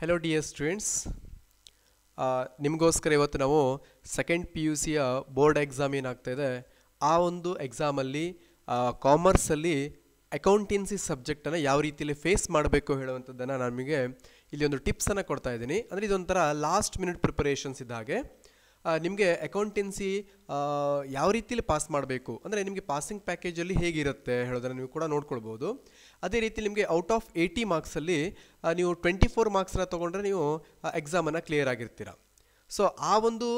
Hello dear students, ನಿಮಗೋಸ್ಕರ ಇವತ್ತು ನಾವು ಸೆಕೆಂಡ್ ಪಿ ಯು ಸಿಯ ಬೋರ್ಡ್ ಎಕ್ಸಾಮ್ ಏನಾಗ್ತಾಯಿದೆ ಆ ಒಂದು ಎಕ್ಸಾಮಲ್ಲಿ ಕಾಮರ್ಸಲ್ಲಿ ಅಕೌಂಟೆನ್ಸಿ ಸಬ್ಜೆಕ್ಟನ್ನು ಯಾವ ರೀತಿಯಲ್ಲಿ ಫೇಸ್ ಮಾಡಬೇಕು ಹೇಳುವಂಥದ್ದನ್ನು ನಾನು ನಿಮಗೆ ಇಲ್ಲಿ ಒಂದು ಟಿಪ್ಸನ್ನು ಕೊಡ್ತಾ ಇದ್ದೀನಿ. ಅಂದರೆ ಇದೊಂಥರ ಲಾಸ್ಟ್ ಮಿನಿಟ್ ಪ್ರಿಪರೇಷನ್ಸ್ ಇದ್ದ ಹಾಗೆ. ನಿಮಗೆ ಅಕೌಂಟೆನ್ಸಿ ಯಾವ ರೀತಿಯಲ್ಲಿ ಪಾಸ್ ಮಾಡಬೇಕು ಅಂದರೆ ನಿಮಗೆ ಪಾಸಿಂಗ್ ಪ್ಯಾಕೇಜಲ್ಲಿ ಹೇಗಿರುತ್ತೆ ಹೇಳೋದನ್ನು ನೀವು ಕೂಡ ನೋಡ್ಕೊಳ್ಬೋದು. ಅದೇ ರೀತಿ ನಿಮಗೆ ಔಟ್ ಆಫ್ 80 ಮಾರ್ಕ್ಸಲ್ಲಿ ನೀವು 24 ಮಾರ್ಕ್ಸನ್ನ ತೊಗೊಂಡ್ರೆ ನೀವು ಎಕ್ಸಾಮನ್ನು ಕ್ಲಿಯರ್ ಆಗಿರ್ತೀರ. ಸೊ ಆ ಒಂದು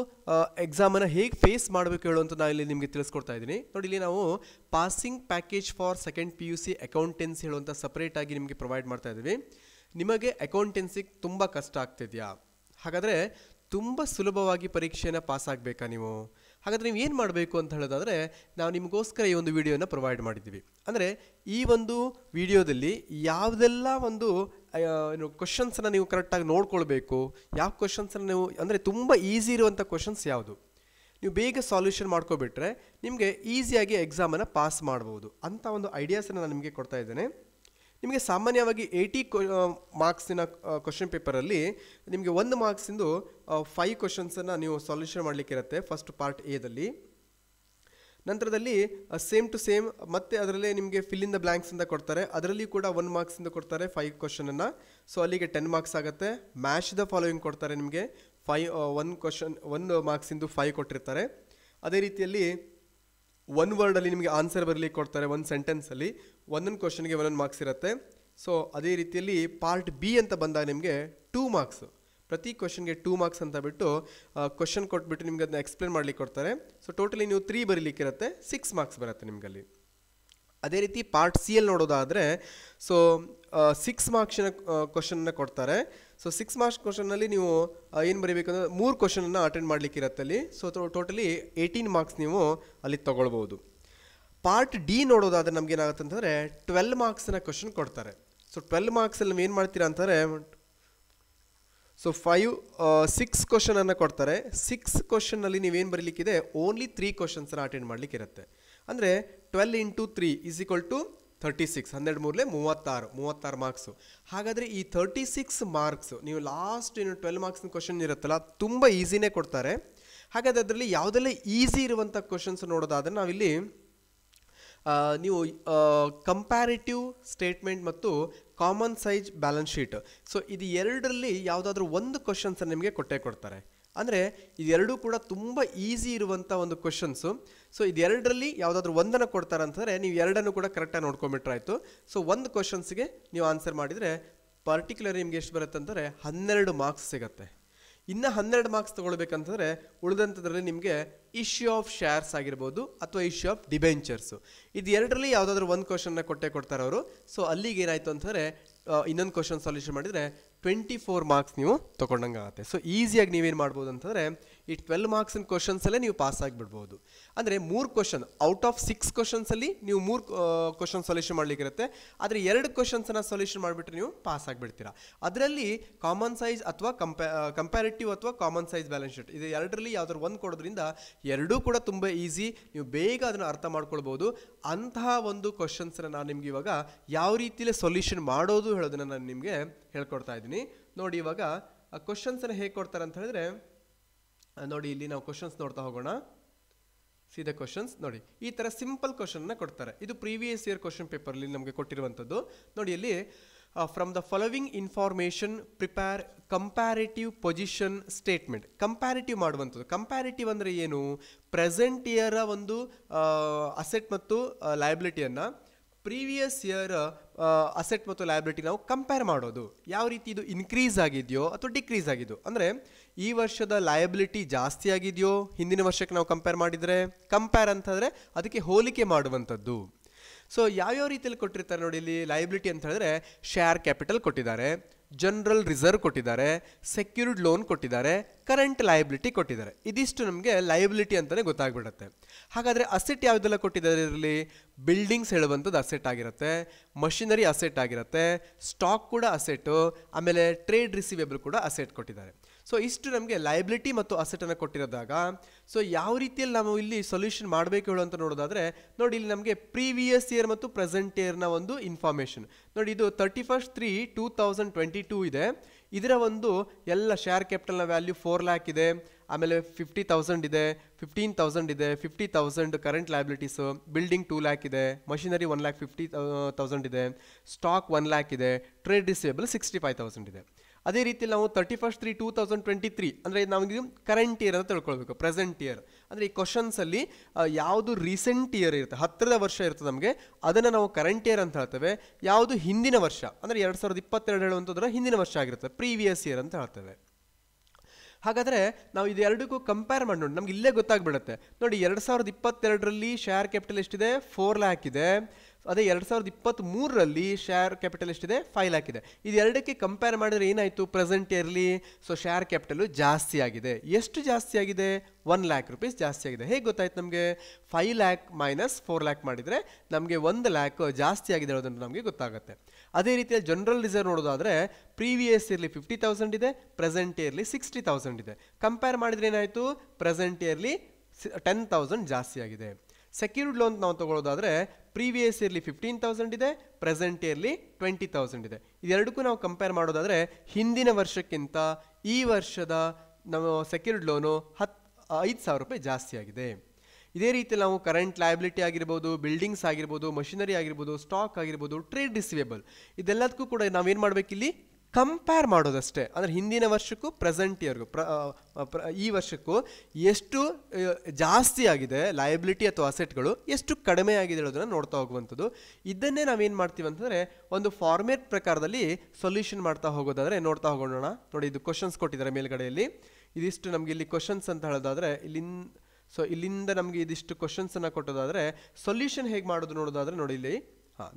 ಎಕ್ಸಾಮನ್ನು ಹೇಗೆ ಫೇಸ್ ಮಾಡಬೇಕು ಹೇಳುವಂಥ ನಾನು ಇಲ್ಲಿ ನಿಮಗೆ ತಿಳಿಸ್ಕೊಡ್ತಾ ಇದ್ದೀನಿ. ನೋಡಿ, ಇಲ್ಲಿ ನಾವು passing package for second P U C accountancy ಹೇಳುವಂಥ ಸಪ್ರೇಟಾಗಿ ನಿಮಗೆ ಪ್ರೊವೈಡ್ ಮಾಡ್ತಾ ಇದ್ದೀವಿ. ನಿಮಗೆ ಅಕೌಂಟೆನ್ಸಿಗೆ ತುಂಬ ಕಷ್ಟ ಆಗ್ತಿದೆಯಾ? ಹಾಗಾದರೆ ತುಂಬ ಸುಲಭವಾಗಿ ಪರೀಕ್ಷೆಯನ್ನು ಪಾಸ್ ಆಗಬೇಕಾ ನೀವು? ಹಾಗಾದರೆ ನೀವು ಏನು ಮಾಡಬೇಕು ಅಂತ ಹೇಳೋದಾದರೆ ನಾವು ನಿಮಗೋಸ್ಕರ ಈ ಒಂದು ವಿಡಿಯೋನ ಪ್ರೊವೈಡ್ ಮಾಡಿದ್ದೀವಿ. ಅಂದರೆ ಈ ಒಂದು ವಿಡಿಯೋದಲ್ಲಿ ಯಾವುದೆಲ್ಲ ಒಂದು ಕ್ವಶನ್ಸನ್ನು ನೀವು ಕರೆಕ್ಟಾಗಿ ನೋಡ್ಕೊಳ್ಬೇಕು, ಯಾವ ಕ್ವಶನ್ಸನ್ನು ನೀವು ಅಂದರೆ ತುಂಬ ಈಸಿ ಇರುವಂಥ ಕ್ವಶನ್ಸ್ ಯಾವುದು ನೀವು ಬೇಗ ಸಾಲ್ಯೂಷನ್ ಮಾಡ್ಕೊಬಿಟ್ರೆ ನಿಮಗೆ ಈಸಿಯಾಗಿ ಎಕ್ಸಾಮನ್ನು ಪಾಸ್ ಮಾಡ್ಬೋದು ಅಂಥ ಒಂದು ಐಡಿಯಾಸನ್ನು ನಾನು ನಿಮಗೆ ಕೊಡ್ತಾ ಇದ್ದೇನೆ. ನಿಮಗೆ ಸಾಮಾನ್ಯವಾಗಿ 80 ಮಾರ್ಕ್ಸಿನ ಕ್ವಶನ್ ಪೇಪರಲ್ಲಿ ನಿಮಗೆ 1 ಮಾರ್ಕ್ಸಿಂದು 5 ಕ್ವಶನ್ಸನ್ನು ನೀವು ಸಾಲ್ಯೂಷನ್ ಮಾಡಲಿಕ್ಕಿರುತ್ತೆ ಫಸ್ಟ್ ಪಾರ್ಟ್ ಎದಲ್ಲಿ. ನಂತರದಲ್ಲಿ ಸೇಮ್ ಟು ಸೇಮ್ ಮತ್ತೆ ಅದರಲ್ಲೇ ನಿಮಗೆ ಫಿಲ್ ಇನ್ ದ ಬ್ಲ್ಯಾಂಕ್ಸ್ ಅಂತ ಕೊಡ್ತಾರೆ, ಅದರಲ್ಲಿ ಕೂಡ 1 ಮಾರ್ಕ್ಸಿಂದ ಕೊಡ್ತಾರೆ 5 ಕ್ವಶನನ್ನು. ಸೊ ಅಲ್ಲಿಗೆ 10 ಮಾರ್ಕ್ಸ್ ಆಗುತ್ತೆ. ಮ್ಯಾಚ್ ದ ಫಾಲೋವಿಂಗ್ ಕೊಡ್ತಾರೆ ನಿಮಗೆ 1 ಮಾರ್ಕ್ಸಿಂದು 5 ಕೊಟ್ಟಿರ್ತಾರೆ. ಅದೇ ರೀತಿಯಲ್ಲಿ 1 ವರ್ಡಲ್ಲಿ ನಿಮಗೆ ಆನ್ಸರ್ ಬರಲಿಕ್ಕೆ ಕೊಡ್ತಾರೆ, 1 ಸೆಂಟೆನ್ಸಲ್ಲಿ ಒಂದೊಂದು ಕ್ವಶನ್ಗೆ 1 ಮಾರ್ಕ್ಸ್ ಇರುತ್ತೆ. ಸೊ ಅದೇ ರೀತಿಯಲ್ಲಿ ಪಾರ್ಟ್ ಬಿ ಅಂತ ಬಂದಾಗ ನಿಮಗೆ 2 ಮಾರ್ಕ್ಸ್, ಪ್ರತಿ ಕ್ವಶನ್ಗೆ 2 ಮಾರ್ಕ್ಸ್ ಅಂತ ಬಿಟ್ಟು ಕ್ವಶನ್ ಕೊಟ್ಬಿಟ್ಟು ನಿಮ್ಗೆ ಅದನ್ನ ಎಕ್ಸ್ಪ್ಲೇನ್ ಮಾಡ್ಲಿಕ್ಕೆ ಕೊಡ್ತಾರೆ. ಸೊ ಟೋಟಲಿ ನೀವು 3 ಬರೀಲಿಕ್ಕಿರುತ್ತೆ, 6 ಮಾರ್ಕ್ಸ್ ಬರುತ್ತೆ ನಿಮಗಲ್ಲಿ. ಅದೇ ರೀತಿ ಪಾರ್ಟ್ ಸಿ ಎಲ್ಲಿ ನೋಡೋದಾದರೆ ಸೊ 6 ಮಾರ್ಕ್ಸಿನ ಕ್ವಶನ್ನ ಕೊಡ್ತಾರೆ. ಸೊ 6 ಮಾರ್ಕ್ಸ್ ಕ್ವಶನ್ನಲ್ಲಿ ನೀವು ಏನು ಬರೀಬೇಕಂದ್ರೆ 3 ಕ್ವಶನನ್ನು ಅಟೆಂಡ್ ಮಾಡಲಿಕ್ಕಿರುತ್ತೆ ಅಲ್ಲಿ. ಸೊ ಟೋಟಲಿ 18 ಮಾರ್ಕ್ಸ್ ನೀವು ಅಲ್ಲಿ ತೊಗೊಳ್ಬೋದು. ಪಾರ್ಟ್ ಡಿ ನೋಡೋದಾದರೆ ನಮಗೇನಾಗುತ್ತೆ ಅಂತಂದರೆ 12 ಮಾರ್ಕ್ಸಿನ ಕ್ವಶನ್ ಕೊಡ್ತಾರೆ. ಸೊ 12 ಮಾರ್ಕ್ಸಲ್ಲಿ ನೀವು ಏನು ಮಾಡ್ತೀರಾ ಅಂತಾರೆ, ಸೊ 6 ಕ್ವಶನನ್ನು ಕೊಡ್ತಾರೆ. 6 ಕ್ವಶನ್ನಲ್ಲಿ ನೀವೇನು ಬರೀಲಿಕ್ಕಿದೆ ಓನ್ಲಿ 3 ಕ್ವಶನ್ಸನ್ನು ಅಟೆಂಡ್ ಮಾಡಲಿಕ್ಕಿರುತ್ತೆ. ಅಂದರೆ 12 × 3 = 36, 12 3 36 ಮಾರ್ಕ್ಸು. ಹಾಗಾದರೆ ಈ 36 ಮಾರ್ಕ್ಸ್ ನೀವು ಲಾಸ್ಟ್ ಏನು 12 ಮಾರ್ಕ್ಸ್ನ ಕ್ವಶನ್ ಇರುತ್ತಲ್ಲ ತುಂಬ ಈಸಿನೇ ಕೊಡ್ತಾರೆ. ಹಾಗಾದರೆ ಅದರಲ್ಲಿ ಯಾವುದೆಲ್ಲ ಈಸಿ ಇರುವಂಥ ಕ್ವಶನ್ಸ್ ನೋಡೋದಾದರೆ ನಾವಿಲ್ಲಿ ನೀವು ಕಂಪ್ಯಾರಿಟಿವ್ ಸ್ಟೇಟ್ಮೆಂಟ್ ಮತ್ತು common size balance sheet, so ಇದು ಎರಡರಲ್ಲಿ ಯಾವುದಾದ್ರೂ ಒಂದು ಕ್ವಶನ್ಸನ್ನು ನಿಮಗೆ ಕೊಡ್ತಾರೆ. ಅಂದರೆ ಇದೆರಡೂ ಕೂಡ ತುಂಬ ಈಸಿ ಇರುವಂಥ ಒಂದು ಕ್ವಶನ್ಸು. ಸೊ ಇದೆರಡರಲ್ಲಿ ಯಾವುದಾದ್ರೂ ಒಂದನ್ನು ಕೊಡ್ತಾರೆ ಅಂತಂದರೆ ನೀವು ಎರಡನ್ನು ಕೂಡ ಕರೆಕ್ಟಾಗಿ ನೋಡ್ಕೊಂಬಿಟ್ರಾಯ್ತು. ಸೊ ಒಂದು ಕ್ವಶನ್ಸ್ಗೆ ನೀವು ಆನ್ಸರ್ ಮಾಡಿದರೆ ಪರ್ಟಿಕ್ಯುಲರ್ ನಿಮ್ಗೆ ಎಷ್ಟು ಬರುತ್ತೆ ಅಂತಂದರೆ 12 ಮಾರ್ಕ್ಸ್ ಸಿಗುತ್ತೆ. ಇನ್ನು 12 ಮಾರ್ಕ್ಸ್ ತೊಗೊಳ್ಬೇಕಂತಂದರೆ ಉಳಿದಂಥದ್ರಲ್ಲಿ ನಿಮಗೆ ಇಶ್ಯೂ ಆಫ್ ಶೇರ್ಸ್ ಆಗಿರ್ಬೋದು ಅಥವಾ ಇಶ್ಯೂ ಆಫ್ ಡಿಬೆಂಚರ್ಸು, ಇದು ಎರಡರಲ್ಲಿ ಯಾವುದಾದ್ರೂ ಒಂದು ಕ್ವಶನ್ನ ಕೊಡ್ತಾರೆ ಅವರು. ಸೊ ಅಲ್ಲಿಗೆ ಏನಾಯಿತು ಅಂತಂದರೆ ಇನ್ನೊಂದು ಕ್ವಶನ್ ಸಾಲ್ಯೂಷನ್ ಮಾಡಿದರೆ 24 ಮಾರ್ಕ್ಸ್ ನೀವು ತೊಗೊಂಡಂಗೆ ಆಗುತ್ತೆ. ಸೊ ಈಸಿಯಾಗಿ ನೀವೇನು ಮಾಡ್ಬೋದು ಅಂತಂದರೆ ಈ 12 ಮಾರ್ಕ್ಸಿನ ಕ್ವಶನ್ಸಲ್ಲೇ ನೀವು ಪಾಸ್ ಆಗಿಬಿಡ್ಬೋದು. ಅಂದರೆ 3 ಕ್ವಶನ್ ಔಟ್ ಆಫ್ 6 ಕ್ವಶನ್ಸಲ್ಲಿ ನೀವು 3 ಕ್ವಶನ್ ಸಾಲ್ಯೂಷನ್ ಮಾಡಲಿಕ್ಕಿರುತ್ತೆ. ಆದರೆ 2 ಕ್ವಶನ್ಸನ್ನು ಸಾಲ್ಯೂಷನ್ ಮಾಡಿಬಿಟ್ರೆ ನೀವು ಪಾಸ್ ಆಗಿಬಿಡ್ತೀರಾ. ಅದರಲ್ಲಿ ಕಾಮನ್ ಸೈಜ್ ಅಥವಾ ಕಂಪ್ಯಾರಿಟಿವ್ ಅಥವಾ ಕಾಮನ್ ಸೈಜ್ ಬ್ಯಾಲೆನ್ಸ್ ಶೀಟ್ ಇದು ಎರಡರಲ್ಲಿ ಯಾವ್ದಾದ್ರು ಒಂದು ಕೊಡೋದ್ರಿಂದ ಎರಡೂ ಕೂಡ ತುಂಬ ಈಸಿ, ನೀವು ಬೇಗ ಅದನ್ನು ಅರ್ಥ ಮಾಡ್ಕೊಳ್ಬೋದು. ಅಂತಹ ಒಂದು ಕ್ವಶನ್ಸನ್ನು ನಾನು ನಿಮ್ಗೆ ಇವಾಗ ಯಾವ ರೀತಿಯಲ್ಲಿ ಸೊಲ್ಯೂಷನ್ ಮಾಡೋದು ಹೇಳೋದನ್ನು ನಾನು ನಿಮಗೆ ಹೇಳ್ಕೊಡ್ತಾ ಇದ್ದೀನಿ. ನೋಡಿ, ಇವಾಗ ಕ್ವಶನ್ಸನ್ನು ಹೇಗೆ ಕೊಡ್ತಾರೆ ಅಂತ ಹೇಳಿದ್ರೆ ನೋಡಿ, ಇಲ್ಲಿ ನಾವು ಕ್ವಶನ್ಸ್ ನೋಡ್ತಾ ಹೋಗೋಣ. ಸೀದಾ ಕ್ವಶನ್ಸ್ ನೋಡಿ, ಈ ಥರ ಸಿಂಪಲ್ ಕ್ವಶನ್ನ ಕೊಡ್ತಾರೆ. ಇದು ಪ್ರೀವಿಯಸ್ ಇಯರ್ ಕ್ವಶನ್ ಪೇಪರ್ಲಿ ನಮಗೆ ಕೊಟ್ಟಿರುವಂಥದ್ದು. ನೋಡಿ, ಇಲ್ಲಿ from the following information prepare comparative position statement. Comparative ಮಾಡುವಂಥದ್ದು. ಕಂಪ್ಯಾರಿಟಿವ್ ಅಂದರೆ ಏನು? ಪ್ರೆಸೆಂಟ್ ಇಯರ ಒಂದು ಅಸೆಟ್ ಮತ್ತು ಲಯಬಿಲಿಟಿಯನ್ನು ಪ್ರೀವಿಯಸ್ ಇಯರ್ ಅಸೆಟ್ ಮತ್ತು ಲಯಬಿಲಿಟಿ ನಾವು ಕಂಪೇರ್ ಮಾಡೋದು. ಯಾವ ರೀತಿ ಇದು ಇನ್ಕ್ರೀಸ್ ಆಗಿದೆಯೋ ಅಥವಾ ಡಿಕ್ರೀಸ್ ಆಗಿದೆಯೋ, ಅಂದರೆ ಈ ವರ್ಷದ ಲಯಬಿಲಿಟಿ ಜಾಸ್ತಿ ಆಗಿದೆಯೋ ಹಿಂದಿನ ವರ್ಷಕ್ಕೆ ನಾವು ಕಂಪೇರ್ ಮಾಡಿದರೆ, ಕಂಪೇರ್ ಅಂತಂದರೆ ಅದಕ್ಕೆ ಹೋಲಿಕೆ ಮಾಡುವಂಥದ್ದು. ಸೊ ಯಾವ್ಯಾವ ರೀತಿಯಲ್ಲಿ ಕೊಟ್ಟಿರ್ತಾರೆ ನೋಡಿ, ಇಲ್ಲಿ ಲಯಬಿಲಿಟಿ ಅಂತ ಹೇಳಿದ್ರೆ ಶೇರ್ ಕ್ಯಾಪಿಟಲ್ ಕೊಟ್ಟಿದ್ದಾರೆ, ಜನರಲ್ ರಿಸರ್ವ್ ಕೊಟ್ಟಿದ್ದಾರೆ, ಸೆಕ್ಯೂರ್ಡ್ ಲೋನ್ ಕೊಟ್ಟಿದ್ದಾರೆ, ಕರೆಂಟ್ ಲಯಬಿಲಿಟಿ ಕೊಟ್ಟಿದ್ದಾರೆ. ಇದಿಷ್ಟು ನಮಗೆ ಲಯಬಿಲಿಟಿ ಅಂತಲೇ ಗೊತ್ತಾಗ್ಬಿಡುತ್ತೆ. ಹಾಗಾದರೆ ಅಸೆಟ್ ಯಾವುದೆಲ್ಲ ಕೊಟ್ಟಿದ್ದಾರೆ ಇದರಲ್ಲಿ? ಬಿಲ್ಡಿಂಗ್ಸ್ ಹೇಳುವಂಥದ್ದು ಅಸೆಟ್ ಆಗಿರುತ್ತೆ, ಮಷಿನರಿ ಅಸೆಟ್ ಆಗಿರುತ್ತೆ, ಸ್ಟಾಕ್ ಕೂಡ ಅಸೆಟ್ಟು, ಆಮೇಲೆ ಟ್ರೇಡ್ ರಿಸೀವೇಬಲ್ ಕೂಡ ಅಸೆಟ್ ಕೊಟ್ಟಿದ್ದಾರೆ. ಸೊ ಇಷ್ಟು ನಮಗೆ ಲಯಬಿಲಿಟಿ ಮತ್ತು ಅಸೆಟನ್ನು ಕೊಟ್ಟಿರೋದಾಗ ಸೊ ಯಾವ ರೀತಿಯಲ್ಲಿ ನಾವು ಇಲ್ಲಿ ಸೊಲ್ಯೂಷನ್ ಮಾಡಬೇಕು ಹೇಳು ಅಂತ ನೋಡೋದಾದರೆ ನೋಡಿ, ಇಲ್ಲಿ ನಮಗೆ ಪ್ರೀವಿಯಸ್ ಇಯರ್ ಮತ್ತು ಪ್ರೆಸೆಂಟ್ ಇಯರ್ನ ಒಂದು ಇನ್ಫಾರ್ಮೇಷನ್ ನೋಡಿ. ಇದು 31/3/2022 ಇದೆ. ಇದರ ಒಂದು ಎಲ್ಲ ಶೇರ್ ಕ್ಯಾಪಿಟಲ್ನ ವ್ಯಾಲ್ಯೂ 4 ಲ್ಯಾಕ್ ಇದೆ, ಆಮೇಲೆ 50,000 ಇದೆ, 15,000 ಇದೆ, 50,000 ಕರೆಂಟ್ ಲಯಬಿಲಿಟೀಸು, ಬಿಲ್ಡಿಂಗ್ 2 ಲ್ಯಾಕ್ ಇದೆ, ಮಷಿನರಿ 1,50,000 ಇದೆ, ಸ್ಟಾಕ್ 1 ಲ್ಯಾಕ್ ಇದೆ, ಟ್ರೇಡ್ ರಿಸೀವೇಬಲ್ 65,000 ಇದೆ. ಅದೇ ರೀತಿ ನಾವು 31/3/2023 ಅಂದರೆ ನಮಗೆ ಕರೆಂಟ್ ಇಯರ್ ಅಂತ ತಿಳ್ಕೊಳ್ಬೇಕು, ಪ್ರೆಸೆಂಟ್ ಇಯರ್ ಅಂದರೆ ಈ ಕ್ವಶನ್ಸಲ್ಲಿ ಯಾವುದು ರೀಸೆಂಟ್ ಇಯರ್ ಇರುತ್ತೆ, ಹತ್ತಿರದ ವರ್ಷ ಇರ್ತದೆ ನಮಗೆ, ಅದನ್ನು ನಾವು ಕರೆಂಟ್ ಇಯರ್ ಅಂತ ಹೇಳ್ತೇವೆ. ಯಾವುದು ಹಿಂದಿನ ವರ್ಷ ಅಂದರೆ 2022 ಹೇಳುವಂಥದ್ರ ಹಿಂದಿನ ವರ್ಷ ಆಗಿರುತ್ತೆ, ಪ್ರೀವಿಯಸ್ ಇಯರ್ ಅಂತ ಹೇಳ್ತೇವೆ. ಹಾಗಾದರೆ ನಾವು ಇದೆರಡಕ್ಕೂ ಕಂಪೇರ್ ಮಾಡಿ ನೋಡಿ, ನಮ್ಗೆ ಇಲ್ಲೇ ಗೊತ್ತಾಗ್ಬಿಡುತ್ತೆ ನೋಡಿ. 2022ರಲ್ಲಿ ಶೇರ್ ಕ್ಯಾಪಿಟಲ್ ಎಷ್ಟಿದೆ, 4 ಲ್ಯಾಕ್ ಇದೆ. ಅದೇ 2023ರಲ್ಲಿ ಶೇರ್ ಕ್ಯಾಪಿಟಲ್ ಎಷ್ಟಿದೆ, 5 ಲ್ಯಾಕ್ ಇದೆ. ಇದೆರಡಕ್ಕೆ ಕಂಪೇರ್ ಮಾಡಿದ್ರೆ ಏನಾಯಿತು, present yearly so share capital ಜಾಸ್ತಿ ಆಗಿದೆ. ಎಷ್ಟು ಜಾಸ್ತಿ ಆಗಿದೆ, 1 ಲ್ಯಾಕ್ ರುಪೀಸ್ ಜಾಸ್ತಿ ಆಗಿದೆ. ಹೇಗೆ ಗೊತ್ತಾಯ್ತು ನಮಗೆ, 5 ಲ್ಯಾಕ್ ಮೈನಸ್ 4 ಲ್ಯಾಕ್ ಮಾಡಿದರೆ ನಮಗೆ 1 ಲ್ಯಾಕ್ ಜಾಸ್ತಿ ಆಗಿದೆ ಅನ್ನೋದನ್ನು ನಮಗೆ ಗೊತ್ತಾಗುತ್ತೆ. ಅದೇ ರೀತಿಯಲ್ಲಿ ಜನರಲ್ ರಿಸರ್ವ್ ನೋಡೋದಾದರೆ ಪ್ರೀವಿಯಸ್ ಇಯರ್ಲಿ 50,000 ಇದೆ, ಪ್ರೆಸೆಂಟ್ ಇಯರ್ಲಿ 60,000 ಇದೆ. ಕಂಪೇರ್ ಮಾಡಿದ್ರೆ ಏನಾಯಿತು, ಪ್ರೆಸೆಂಟ್ ಇಯರ್ಲಿ 10,000 ಜಾಸ್ತಿ ಆಗಿದೆ. ಸೆಕ್ಯೂರ್ಡ್ ಲೋನ್ ನಾವು ತಗೊಳ್ಳೋದಾದರೆ ಪ್ರೀವಿಯಸ್ ಇಯರ್ಲಿ 15,000 ಇದೆ, ಪ್ರೆಸೆಂಟ್ ಇಯರ್ಲಿ 20,000 ಇದೆ. ಇದೆರಡಕ್ಕೂ ನಾವು ಕಂಪೇರ್ ಮಾಡೋದಾದರೆ ಹಿಂದಿನ ವರ್ಷಕ್ಕಿಂತ ಈ ವರ್ಷದ ನಾವು ಸೆಕ್ಯೂರ್ಡ್ ಲೋನು 5,000 ರೂಪಾಯಿ ಜಾಸ್ತಿ ಆಗಿದೆ. ಇದೇ ರೀತಿ ನಾವು ಕರೆಂಟ್ ಲಯಬಿಲಿಟಿ ಆಗಿರ್ಬೋದು, ಬಿಲ್ಡಿಂಗ್ಸ್ ಆಗಿರ್ಬೋದು, ಮಷಿನರಿ ಆಗಿರ್ಬೋದು, ಸ್ಟಾಕ್ ಆಗಿರ್ಬೋದು, ಟ್ರೇಡ್ ರಿಸೀವೇಬಲ್ ಇದೆಲ್ಲದಕ್ಕೂ ಕೂಡ ನಾವೇನು ಮಾಡಬೇಕಿಲ್ಲಿ, ಕಂಪೇರ್ ಮಾಡೋದಷ್ಟೇ. ಅಂದರೆ ಹಿಂದಿನ ವರ್ಷಕ್ಕೂ ಪ್ರೆಸೆಂಟ್ ಇಯರ್ಗೂ ಈ ವರ್ಷಕ್ಕೂ ಎಷ್ಟು ಜಾಸ್ತಿ ಆಗಿದೆ ಲಯಬಿಲಿಟಿ ಅಥವಾ ಅಸೆಟ್ಗಳು, ಎಷ್ಟು ಕಡಿಮೆ ಆಗಿದೆ ಹೇಳೋದನ್ನು ನೋಡ್ತಾ ಹೋಗುವಂಥದ್ದು. ಇದನ್ನೇ ನಾವೇನು ಮಾಡ್ತೀವಿ ಅಂತಂದರೆ ಒಂದು ಫಾರ್ಮೇಟ್ ಪ್ರಕಾರದಲ್ಲಿ ಸೊಲ್ಯೂಷನ್ ಮಾಡ್ತಾ ಹೋಗೋದಾದರೆ ನೋಡ್ತಾ ಹೋಗೋಣ. ನೋಡಿ, ಇದು ಕ್ವಶನ್ಸ್ ಕೊಟ್ಟಿದ್ದಾರೆ ಮೇಲ್ಗಡೆಯಲ್ಲಿ. ಇದಿಷ್ಟು ನಮಗೆ ಇಲ್ಲಿ ಕ್ವಶನ್ಸ್ ಅಂತ ಹೇಳೋದಾದರೆ ಇಲ್ಲಿಂದ ನಮಗೆ ಇದಿಷ್ಟು ಕ್ವಶನ್ಸನ್ನು ಕೊಟ್ಟೋದಾದರೆ ಸೊಲ್ಯೂಷನ್ ಹೇಗೆ ಮಾಡೋದು ನೋಡೋದಾದರೆ ನೋಡಿ ಇಲ್ಲಿ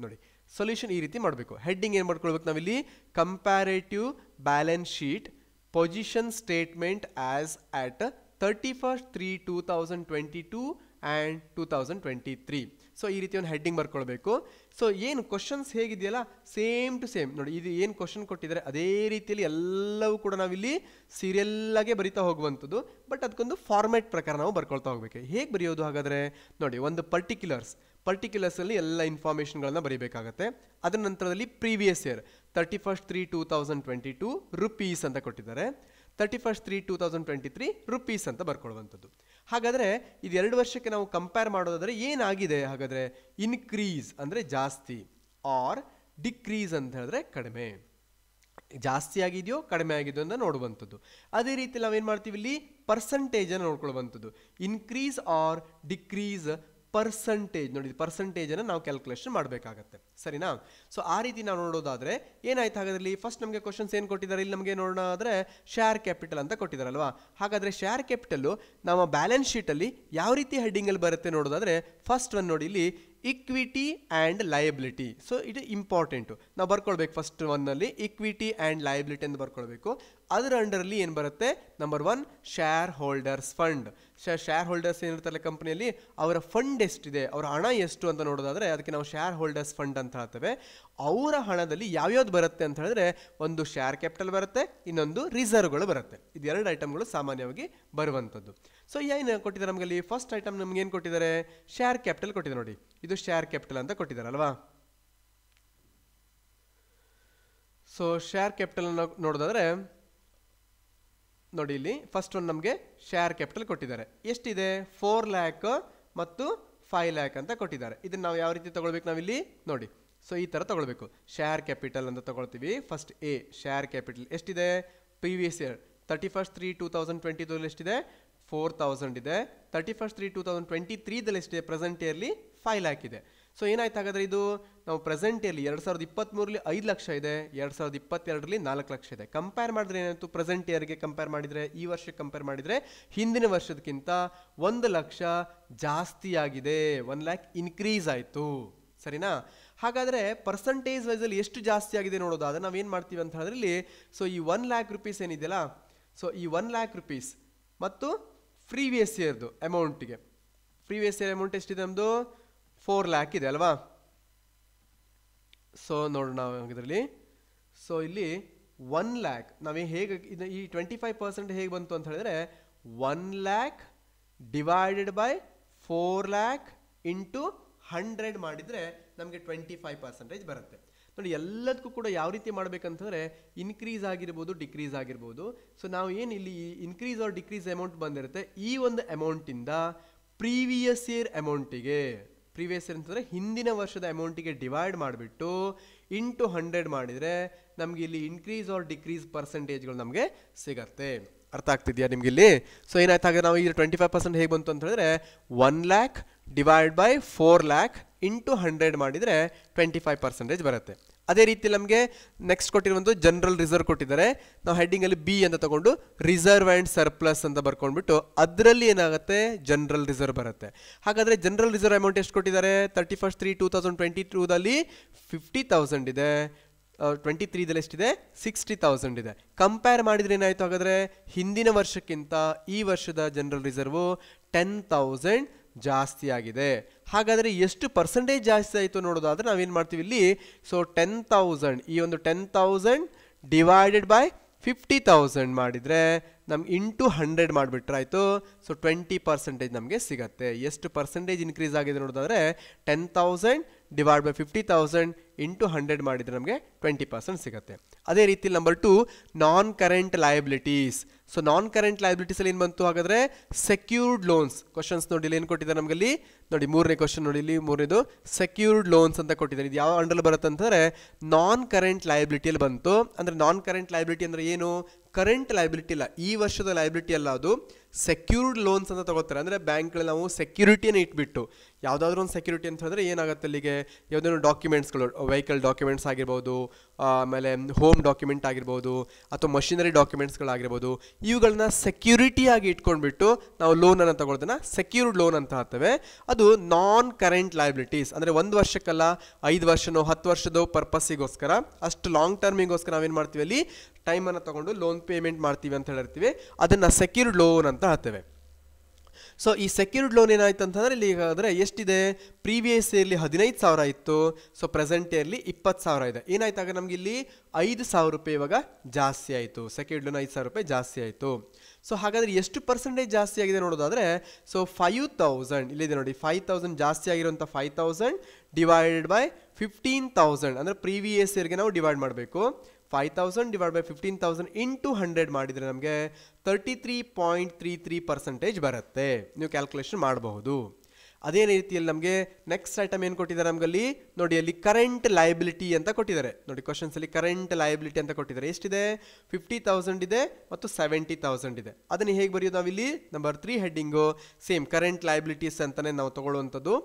ನೋಡಿ ಸೊಲ್ಯೂಷನ್ ಈ ರೀತಿ ಮಾಡಬೇಕು. ಹೆಡ್ಡಿಂಗ್ ಏನು ಮಾಡ್ಕೊಳ್ಬೇಕು ನಾವಿಲ್ಲಿ, comparative balance sheet position statement as at 31/3/2022 and 2023. So ಈ ರೀತಿ ಒಂದು ಹೆಡ್ಡಿಂಗ್ ಬರ್ಕೊಳ್ಬೇಕು. ಸೊ ಏನು ಕ್ವಶನ್ಸ್ ಹೇಗಿದೆಯಲ್ಲ ಸೇಮ್ ಟು ಸೇಮ್ ನೋಡಿ, ಇದು ಏನು ಕ್ವಶನ್ ಕೊಟ್ಟಿದ್ದಾರೆ ಅದೇ ರೀತಿಯಲ್ಲಿ ಎಲ್ಲವೂ ಕೂಡ ನಾವಿಲ್ಲಿ ಸೀರಿಯಲ್ಲಾಗೆ ಬರಿತಾ ಹೋಗುವಂಥದ್ದು. ಬಟ್ ಅದಕ್ಕೊಂದು ಫಾರ್ಮ್ಯಾಟ್ ಪ್ರಕಾರ ನಾವು ಬರ್ಕೊಳ್ತಾ ಹೋಗ್ಬೇಕು. ಹೇಗೆ ಬರೆಯೋದು ಹಾಗಾದರೆ ನೋಡಿ, ಒಂದು ಪರ್ಟಿಕ್ಯುಲರ್ಸಲ್ಲಿ ಎಲ್ಲ ಇನ್ಫಾರ್ಮೇಷನ್ಗಳನ್ನು ಬರೀಬೇಕಾಗತ್ತೆ. ಅದರ ನಂತರದಲ್ಲಿ ಪ್ರೀವಿಯಸ್ ಇಯರ್ 31/3/2022 ರುಪೀಸ್ ಅಂತ ಕೊಟ್ಟಿದ್ದಾರೆ, 31/3/2023 ರುಪೀಸ್ ಅಂತ ಬರ್ಕೊಳ್ಳುವಂಥದ್ದು. ಹಾಗಾದರೆ ಇದು 2 ವರ್ಷಕ್ಕೆ ನಾವು ಕಂಪೇರ್ ಮಾಡೋದಾದರೆ ಏನಾಗಿದೆ ಹಾಗಾದರೆ, ಇನ್ಕ್ರೀಸ್ ಅಂದರೆ ಜಾಸ್ತಿ, ಆರ್ ಡಿಕ್ರೀಸ್ ಅಂತ ಹೇಳಿದ್ರೆ ಕಡಿಮೆ, ಜಾಸ್ತಿ ಆಗಿದೆಯೋ ಕಡಿಮೆ ಆಗಿದೆಯೋ ಅಂತ ನೋಡುವಂಥದ್ದು. ಅದೇ ರೀತಿ ನಾವೇನು ಮಾಡ್ತೀವಿ ಇಲ್ಲಿ ಪರ್ಸಂಟೇಜನ್ನು ನೋಡ್ಕೊಳ್ಳುವಂಥದ್ದು, ಇನ್ಕ್ರೀಸ್ ಆರ್ ಡಿಕ್ರೀಸ್ ಪರ್ಸಂಟೇಜ್. ನೋಡಿ, ಪರ್ಸಂಟೇಜನ್ನು ನಾವು ಕ್ಯಾಲ್ಕುಲೇಷನ್ ಮಾಡಬೇಕಾಗತ್ತೆ, ಸರಿನಾ? ಸೊ ಆ ರೀತಿ ನಾವು ನೋಡೋದಾದರೆ ಏನಾಯ್ತು ಹಾಗಾದ್ರೆ, ಫಸ್ಟ್ ನಮಗೆ ಕ್ವಶನ್ಸ್ ಏನು ಕೊಟ್ಟಿದ್ದಾರೆ, ಇಲ್ಲಿ ನಮಗೆ ನೋಡೋದಾದರೆ ಶೇರ್ ಕ್ಯಾಪಿಟಲ್ ಅಂತ ಕೊಟ್ಟಿದ್ದಾರಲ್ವಾ. ಹಾಗಾದರೆ ಶೇರ್ ಕ್ಯಾಪಿಟಲ್ಲು ನಮ್ಮ ಬ್ಯಾಲೆನ್ಸ್ ಶೀಟಲ್ಲಿ ಯಾವ ರೀತಿ ಹೆಡ್ಡಿಂಗಲ್ಲಿ ಬರುತ್ತೆ ನೋಡೋದಾದರೆ, ಫಸ್ಟ್ ಒನ್ ನೋಡಿ ಇಲ್ಲಿ ಇಕ್ವಿಟಿ ಆ್ಯಂಡ್ ಲಯಬಿಲಿಟಿ. ಸೊ ಇದು ಇಂಪಾರ್ಟೆಂಟು, ನಾವು ಬರ್ಕೊಳ್ಬೇಕು. ಫಸ್ಟ್ ಒನ್ನಲ್ಲಿ ಇಕ್ವಿಟಿ ಆ್ಯಂಡ್ ಲಯಬಿಲಿಟಿ ಅಂತ ಬರ್ಕೊಳ್ಬೇಕು. ಅದರ ಅಂಡರಲ್ಲಿ ಏನು ಬರುತ್ತೆ, number 1 share holders fund. Share holders ಏನಿರ್ತಾರೆ ಕಂಪನಿಯಲ್ಲಿ, ಅವರ ಫಂಡ್ ಎಷ್ಟಿದೆ, ಅವರ ಹಣ ಎಷ್ಟು ಅಂತ ನೋಡೋದಾದರೆ ಅದಕ್ಕೆ ನಾವು ಶೇರ್ ಹೋಲ್ಡರ್ಸ್ ಫಂಡ್ ಅಂತ ಹೇಳ್ತೇವೆ. ಅವರ ಹಣದಲ್ಲಿ ಯಾವ್ಯಾವ್ದು ಬರುತ್ತೆ ಅಂತ ಹೇಳಿದ್ರೆ, ಒಂದು ಶೇರ್ ಕ್ಯಾಪಿಟಲ್ ಬರುತ್ತೆ, ಇನ್ನೊಂದು ರಿಸರ್ವ್ಗಳು ಬರುತ್ತೆ. ಇದು 2 ಐಟಮ್ಗಳು ಸಾಮಾನ್ಯವಾಗಿ ಬರುವಂಥದ್ದು. ಸೊ ಏನು ಕೊಟ್ಟಿದ್ದಾರೆ ನಮಗೆ ಅಲ್ಲಿ, ಫಸ್ಟ್ ಐಟಮ್ ನಮ್ಗೆ ಏನು ಕೊಟ್ಟಿದ್ದಾರೆ, ಶೇರ್ ಕ್ಯಾಪಿಟಲ್ ಕೊಟ್ಟಿದ್ದಾರೆ. ನೋಡಿ, ಇದು ಶೇರ್ ಕ್ಯಾಪಿಟಲ್ ಅಂತ ಕೊಟ್ಟಿದ್ದಾರಲ್ವಾ. ಸೊ ಶೇರ್ ಕ್ಯಾಪಿಟಲ್ ನೋಡೋದಾದ್ರೆ ನೋಡಿ, ಇಲ್ಲಿ ಫಸ್ಟ್ ಒಂದು ನಮಗೆ ಶೇರ್ ಕ್ಯಾಪಿಟಲ್ ಕೊಟ್ಟಿದ್ದಾರೆ. ಎಷ್ಟಿದೆ, 4 ಲ್ಯಾಕ್ ಮತ್ತು 5 ಲ್ಯಾಕ್ ಅಂತ ಕೊಟ್ಟಿದ್ದಾರೆ. ಇದನ್ನು ನಾವು ಯಾವ ರೀತಿ ತಗೊಳ್ಬೇಕು ನಾವಿಲ್ಲಿ ನೋಡಿ. ಸೊ ಈ ಥರ ತಗೊಳ್ಬೇಕು, ಶೇರ್ ಕ್ಯಾಪಿಟಲ್ ಅಂತ ತಗೊಳ್ತೀವಿ. ಫಸ್ಟ್ ಎ ಶೇರ್ ಕ್ಯಾಪಿಟಲ್ ಎಷ್ಟಿದೆ, ಪ್ರೀವಿಯಸ್ ಇಯರ್ 31/3/2022 ಎಷ್ಟಿದೆ, 4,000 ಇದೆ. 31/3/2023 ಎಷ್ಟಿದೆ, ಪ್ರೆಸೆಂಟ್ ಇಯರ್ಲಿ 5 ಲ್ಯಾಕ್ ಇದೆ. ಸೊ ಏನಾಯ್ತು ಹಾಗಾದರೆ, ಇದು ನಾವು ಪ್ರೆಸೆಂಟ್ ಇಯರ್ಲಿ 2023ರಲ್ಲಿ 5 ಲಕ್ಷ ಇದೆ, 2022ರಲ್ಲಿ 4 ಲಕ್ಷ ಇದೆ. ಕಂಪೇರ್ ಮಾಡಿದ್ರೆ ಏನಾಯಿತು, ಪ್ರೆಸೆಂಟ್ ಇಯರ್ಗೆ ಕಂಪೇರ್ ಮಾಡಿದರೆ, ಈ ವರ್ಷಕ್ಕೆ ಕಂಪೇರ್ ಮಾಡಿದರೆ ಹಿಂದಿನ ವರ್ಷದಕ್ಕಿಂತ 1 ಲಕ್ಷ ಜಾಸ್ತಿ ಆಗಿದೆ, 1 ಲ್ಯಾಕ್ ಇನ್ಕ್ರೀಸ್ ಆಯಿತು, ಸರಿನಾ? ಹಾಗಾದರೆ ಪರ್ಸಂಟೇಜ್ ವೈಸಲ್ಲಿ ಎಷ್ಟು ಜಾಸ್ತಿ ಆಗಿದೆ ನೋಡೋದಾದರೆ ನಾವೇನು ಮಾಡ್ತೀವಿ ಅಂತ ಹೇಳಿದ್ರೆ ಇಲ್ಲಿ, ಸೊ ಈ 1 ಲ್ಯಾಕ್ ರುಪೀಸ್ ಏನಿದೆಯಲ್ಲ, ಸೊ ಈ 1 ಲ್ಯಾಕ್ ರುಪೀಸ್ ಮತ್ತು ಪ್ರೀವಿಯಸ್ ಇಯರ್ದು ಅಮೌಂಟಿಗೆ, ಪ್ರೀವಿಯಸ್ ಇಯರ್ ಅಮೌಂಟ್ ಎಷ್ಟಿದೆ ನಮ್ಮದು 4 ಲ್ಯಾಕ್ ಇದೆ ಅಲ್ವಾ. ಸೊ ನೋಡೋಣ ಇದರಲ್ಲಿ. ಸೊ ಇಲ್ಲಿ 1 ಲ್ಯಾಕ್ ನಾವೇ ಹೇಗೆ ಇದು ಈ 25% ಹೇಗೆ ಬಂತು ಅಂತ ಹೇಳಿದ್ರೆ, 1 lac divided by 4 lac into 100 ಮಾಡಿದರೆ ನಮಗೆ 25% ಬರುತ್ತೆ. ನೋಡಿ ಎಲ್ಲದಕ್ಕೂ ಕೂಡ ಯಾವ ರೀತಿ ಮಾಡ್ಬೇಕಂತಂದ್ರೆ ಇನ್ಕ್ರೀಸ್ ಆಗಿರ್ಬೋದು, ಡಿಕ್ರೀಸ್ ಆಗಿರ್ಬೋದು. ಸೊ ನಾವು ಏನು ಇಲ್ಲಿ ಇನ್ಕ್ರೀಸ್ ಆರ್ ಡಿಕ್ರೀಸ್ ಅಮೌಂಟ್ ಬಂದಿರುತ್ತೆ, ಈ ಒಂದು ಅಮೌಂಟಿಂದ ಪ್ರೀವಿಯಸ್ ಇಯರ್ ಅಮೌಂಟಿಗೆ, ಪ್ರೀವಿಯಸ್ ಇಯರ್ ಅಂತಂದರೆ ಹಿಂದಿನ ವರ್ಷದ ಅಮೌಂಟಿಗೆ ಡಿವೈಡ್ ಮಾಡಿಬಿಟ್ಟು ಇಂಟು 100 ಮಾಡಿದರೆ ನಮಗೆ ಇಲ್ಲಿ ಇನ್ಕ್ರೀಸ್ ಆರ್ ಡಿಕ್ರೀಸ್ ಪರ್ಸೆಂಟೇಜ್ಗಳು ನಮಗೆ ಸಿಗತ್ತೆ. ಅರ್ಥ ಆಗ್ತಿದೆಯಾ ನಿಮ್ಗೆ ಇಲ್ಲಿ? ಸೊ ಏನಾಯ್ತು ಹಾಗೆ ನಾವು ಈಗ 25% ಹೇಗೆ ಬಂತು ಅಂತ ಹೇಳಿದ್ರೆ 1 lakh divide by 4 lakh into 100 ಮಾಡಿದರೆ 25% ಬರುತ್ತೆ. ಅದೇ ರೀತಿ ನಮಗೆ ನೆಕ್ಸ್ಟ್ ಕೊಟ್ಟಿರುವಂಥ ಜನರಲ್ ರಿಸರ್ವ್ ಕೊಟ್ಟಿದ್ದಾರೆ. ನಾವು ಹೆಡ್ಡಿಂಗಲ್ಲಿ ಬಿ ಅಂತ ತಗೊಂಡು ರಿಸರ್ವ್ ಆ್ಯಂಡ್ ಸರ್ಪ್ಲಸ್ ಅಂತ ಬರ್ಕೊಂಡ್ಬಿಟ್ಟು ಅದರಲ್ಲಿ ಏನಾಗುತ್ತೆ ಜನರಲ್ ರಿಸರ್ವ್ ಬರುತ್ತೆ. ಹಾಗಾದರೆ ಜನರಲ್ ರಿಸರ್ವ್ ಅಮೌಂಟ್ ಎಷ್ಟು ಕೊಟ್ಟಿದ್ದಾರೆ? 31/3/2022ದಲ್ಲಿ 50,000 ಇದೆ, 23ದಲ್ಲಿ ಎಷ್ಟಿದೆ? 60,000 ಇದೆ. ಕಂಪೇರ್ ಮಾಡಿದ್ರೆ ಏನಾಯಿತು ಹಾಗಾದರೆ ಹಿಂದಿನ ವರ್ಷಕ್ಕಿಂತ ಈ ವರ್ಷದ ಜನರಲ್ ರಿಸರ್ವು 10,000 ಜಾಸ್ತಿ ಆಗಿದೆ. ಹಾಗಾದರೆ ಎಷ್ಟು ಪರ್ಸೆಂಟೇಜ್ ಜಾಸ್ತಿ ಆಯಿತು ನೋಡೋದಾದ್ರೆ ನಾವೇನು ಮಾಡ್ತೀವಿ ಇಲ್ಲಿ, ಸೊ 10,000 ಈ ಒಂದು 10,000 ಡಿವೈಡೆಡ್ ಬೈ 50,000 ಮಾಡಿದರೆ ನಮ್ಗೆ ಇಂಟು 100 ಮಾಡಿಬಿಟ್ರೆ ಆಯಿತು. ಸೊ 20% ನಮಗೆ ಸಿಗತ್ತೆ. ಎಷ್ಟು ಪರ್ಸೆಂಟೇಜ್ ಇನ್ಕ್ರೀಸ್ ಆಗಿದೆ ನೋಡೋದಾದ್ರೆ 10,000 ಡಿವೈಡ್ ಬೈ 50,000 ಇಂಟು 100 ಮಾಡಿದರೆ ನಮಗೆ 20% ಸಿಗುತ್ತೆ. ಅದೇ ರೀತಿ number 2 non current liabilities. So non current ಲಯಬಿಲಿಟೀಸಲ್ಲಿ ಏನು ಬಂತು ಹಾಗಾದರೆ ಸೆಕ್ಯೂರ್ಡ್ ಲೋನ್ಸ್. ಕ್ವಶನ್ಸ್ ನೋಡಿ ಇಲ್ಲಿ ಏನು ಕೊಟ್ಟಿದ್ದಾರೆ ನಮಗಲ್ಲಿ ನೋಡಿ, ಮೂರನೇ ಕ್ವಶನ್ ನೋಡಿ ಇಲ್ಲಿ, ಮೂರನೇದು ಸೆಕ್ಯೂರ್ಡ್ ಲೋನ್ಸ್ ಅಂತ ಕೊಟ್ಟಿದ್ದಾರೆ. ಇದು ಯಾವ ಅಂಡರ್ ಬರುತ್ತೆ ಅಂತಂದರೆ ನಾನ್ ಕರೆಂಟ್ ಲಯಬಿಲಿಟಿಯಲ್ಲಿ ಬಂತು. ಅಂದರೆ ನಾನ್ ಕರೆಂಟ್ ಲಯಬಿಲಿಟಿ ಅಂದರೆ ಏನು? ಕರೆಂಟ್ ಲಯಬಿಲಿಟಿ ಇಲ್ಲ, ಈ ವರ್ಷದ ಲಯಬಿಲಿಟಿ ಅಲ್ಲ, ಅದು ಸೆಕ್ಯೂರ್ಡ್ ಲೋನ್ಸ್ ಅಂತ ತಗೋತಾರೆ. ಅಂದರೆ ಬ್ಯಾಂಕ್ಗಳಲ್ಲಿ ನಾವು ಸೆಕ್ಯೂರಿಟಿಯನ್ನು ಇಟ್ಬಿಟ್ಟು ಯಾವುದಾದ್ರೂ ಒಂದು ಸೆಕ್ಯೂರಿಟಿ ಅಂತ ಹೇಳಿದ್ರೆ ಏನಾಗುತ್ತೆ ಅಲ್ಲಿಗೆ, ಯಾವುದಾದ್ರು ಡಾಕ್ಯುಮೆಂಟ್ಸ್ಗಳು, ವೆಹಿಕಲ್ ಡಾಕ್ಯುಮೆಂಟ್ಸ್ ಆಗಿರ್ಬೋದು, ಆಮೇಲೆ ಹೋಮ್ ಡಾಕ್ಯುಮೆಂಟ್ ಆಗಿರ್ಬೋದು, ಅಥವಾ ಮಷಿನರಿ ಡಾಕ್ಯುಮೆಂಟ್ಸ್ಗಳಾಗಿರ್ಬೋದು, ಇವುಗಳನ್ನ ಸೆಕ್ಯೂರಿಟಿಯಾಗಿ ಇಟ್ಕೊಂಡ್ಬಿಟ್ಟು ನಾವು ಲೋನನ್ನು ತಗೊಳ್ಳೋದನ್ನ ಸೆಕ್ಯೂರ್ಡ್ ಲೋನ್ ಅಂತ ಹೇಳ್ತೇವೆ. ಅದು ನಾನ್ ಕರೆಂಟ್ ಲಯಬಿಲಿಟೀಸ್. ಅಂದರೆ 1 ವರ್ಷಕ್ಕಲ್ಲ, 5 ವರ್ಷನೋ 10 ವರ್ಷದ ಪರ್ಪಸ್ಸಿಗೋಸ್ಕರ, ಅಷ್ಟು ಲಾಂಗ್ ಟರ್ಮಿಗೋಸ್ಕರ ನಾವೇನು ಮಾಡ್ತೀವಿ ಅಲ್ಲಿ ಟೈಮನ್ನು ತಗೊಂಡು ಲೋನ್ ಪೇಮೆಂಟ್ ಮಾಡ್ತೀವಿ ಅಂತ ಹೇಳಿರ್ತೀವಿ. ಅದನ್ನು ಸೆಕ್ಯೂರ್ಡ್ ಲೋನ್ ಅಂತ ಹೇಳ್ತೇವೆ. ಸೊ ಈ ಸೆಕ್ಯೂರ್ಡ್ ಲೋನ್ ಏನಾಯ್ತು ಅಂತಂದರೆ ಇಲ್ಲಿ ಹಾಗಾದರೆ ಎಷ್ಟಿದೆ? ಪ್ರೀವಿಯಸ್ ಇಯರ್ಲಿ 15,000 ಇತ್ತು. ಸೊ ಪ್ರೆಸೆಂಟ್ ಇಯರ್ಲಿ 20,000 ಇದೆ. ಏನಾಯ್ತು ಆಗ ನಮ್ಗೆ ಇಲ್ಲಿ 5,000 ರೂಪಾಯಿ ಇವಾಗ ಜಾಸ್ತಿ ಆಯಿತು. ಸೆಕ್ಯೂರ್ಡ್ ಲೋನ್ 5,000 ರೂಪಾಯಿ ಜಾಸ್ತಿ ಆಯಿತು. ಸೊ ಹಾಗಾದರೆ ಎಷ್ಟು ಪರ್ಸೆಂಟೇಜ್ ಜಾಸ್ತಿ ಆಗಿದೆ ನೋಡೋದಾದರೆ, ಸೊ 5,000 ಇಲ್ಲಿದೆ ನೋಡಿ, 5,000 ಜಾಸ್ತಿ ಆಗಿರುವಂಥ 5,000 ಡಿವೈಡೆಡ್ ಬೈ 15,000 ಅಂದರೆ ಪ್ರೀವಿಯಸ್ ಇಯರ್ಗೆ ನಾವು ಡಿವೈಡ್ ಮಾಡಬೇಕು. 5,000 ಡಿವೈಡ್ ಬೈ 15,000 ಇಂಟು 100 ಮಾಡಿದರೆ ನಮಗೆ 33.33% ಬರುತ್ತೆ. ನೀವು ಕ್ಯಾಲ್ಕುಲೇಷನ್ ಮಾಡಬಹುದು. ಅದೇ ರೀತಿಯಲ್ಲಿ ನಮಗೆ ನೆಕ್ಸ್ಟ್ ಐಟಮ್ ಏನು ಕೊಟ್ಟಿದ್ದಾರೆ ನಮಗಲ್ಲಿ ನೋಡಿ, ಅಲ್ಲಿ ಕರೆಂಟ್ ಲಯಬಿಲಿಟಿ ಅಂತ ಕೊಟ್ಟಿದ್ದಾರೆ. ನೋಡಿ ಕ್ವಶನ್ಸಲ್ಲಿ ಕರೆಂಟ್ ಲಯಬಿಲಿಟಿ ಅಂತ ಕೊಟ್ಟಿದ್ದಾರೆ. ಎಷ್ಟಿದೆ? 50,000 ಇದೆ ಮತ್ತು 70,000 ಇದೆ. ಅದನ್ನು ಹೇಗೆ ಬರೆಯೋದು ನಾವಿಲ್ಲಿ? Number 3 heading same current liabilities ಅಂತಲೇ ನಾವು ತಗೊಳ್ಳುವಂಥದ್ದು.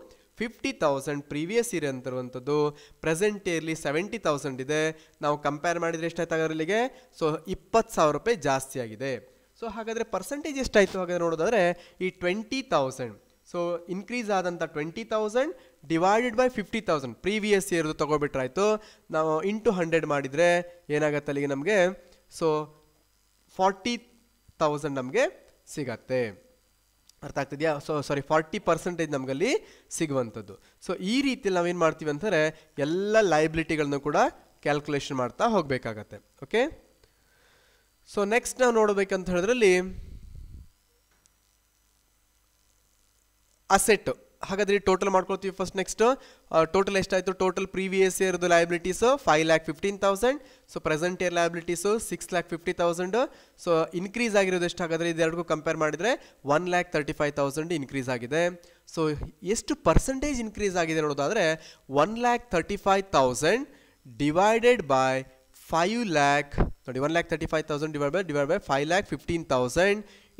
50,000 ಪ್ರೀವಿಯಸ್ ಇಯರ್ ಅಂತಿರುವಂಥದ್ದು, ಪ್ರೆಸೆಂಟ್ ಇಯರ್ಲಿ 70,000 ಇದೆ. ನಾವು ಕಂಪೇರ್ ಮಾಡಿದರೆ ಎಷ್ಟಾಯ್ತು ಇಲ್ಲಿಗೆ? ಸೊ 20,000 ರೂಪಾಯಿ ಜಾಸ್ತಿ ಆಗಿದೆ. ಸೊ ಹಾಗಾದರೆ ಪರ್ಸೆಂಟೇಜ್ ಎಷ್ಟಾಯಿತು ಹಾಗಾದರೆ ನೋಡೋದಾದರೆ ಈ 20,000, ಸೊ ಇನ್ಕ್ರೀಸ್ ಆದಂಥ 20,000 ಡಿವೈಡೆಡ್ ಬೈ 50,000 ಪ್ರೀವಿಯಸ್ ಇಯರ್ದು ತಗೋಬಿಟ್ರಾಯ್ತು. ನಾವು ಇಂಟು 100 ಮಾಡಿದರೆ ಏನಾಗುತ್ತೆ ಅಲ್ಲಿಗೆ ನಮಗೆ? ಸೊ 40,000 ನಮಗೆ ಸಿಗತ್ತೆ. ಅರ್ಥ ಆಗ್ತಿದೆಯಾ? ಸೊ ಸಾರಿ 40% ನಮಗಲ್ಲಿ ಸಿಗುವಂಥದ್ದು. ಸೊ ಈ ರೀತಿಯಲ್ಲಿ ನಾವೇನು ಮಾಡ್ತೀವಿ ಅಂತಾರೆ, ಎಲ್ಲ ಲಯಬಿಲಿಟಿಗಳನ್ನು ಕೂಡ ಕ್ಯಾಲ್ಕುಲೇಷನ್ ಮಾಡ್ತಾ ಹೋಗಬೇಕಾಗತ್ತೆ. ಓಕೆ, ಸೊ ನೆಕ್ಸ್ಟ್ ನಾವು ನೋಡಬೇಕಂತ ಹೇಳಿದ್ರಲ್ಲಿ ಅಸೆಟ್. ಹಾಗಾದರೆ ಟೋಟಲ್ ಮಾಡ್ಕೊಳ್ತೀವಿ ಫಸ್ಟ್. ನೆಕ್ಸ್ಟ್ ಟೋಟಲ್ ಎಷ್ಟಾಯಿತು? ಟೋಟಲ್ ಪ್ರೀವಿಯಸ್ ಇಯರ್ದು liabilities 5,15,000. So present year liabilities 6,50,000. So increase ಆಗಿರೋದು ಎಷ್ಟು ಹಾಗಾದರೆ? ಇದೆರಡಕ್ಕೂ ಕಂಪೇರ್ ಮಾಡಿದರೆ 1,35,000 ಇನ್ಕ್ರೀಸ್ ಆಗಿದೆ. ಸೊ ಎಷ್ಟು ಪರ್ಸೆಂಟೇಜ್ ಇನ್ಕ್ರೀಸ್ ಆಗಿದೆ ನೋಡೋದಾದರೆ 1,35,000 ಡಿವೈಡೆಡ್ ಬೈ 5 lakh ನೋಡಿ, 1,35,000 ಡಿವೈಡ್ ಬೈ 5,15,000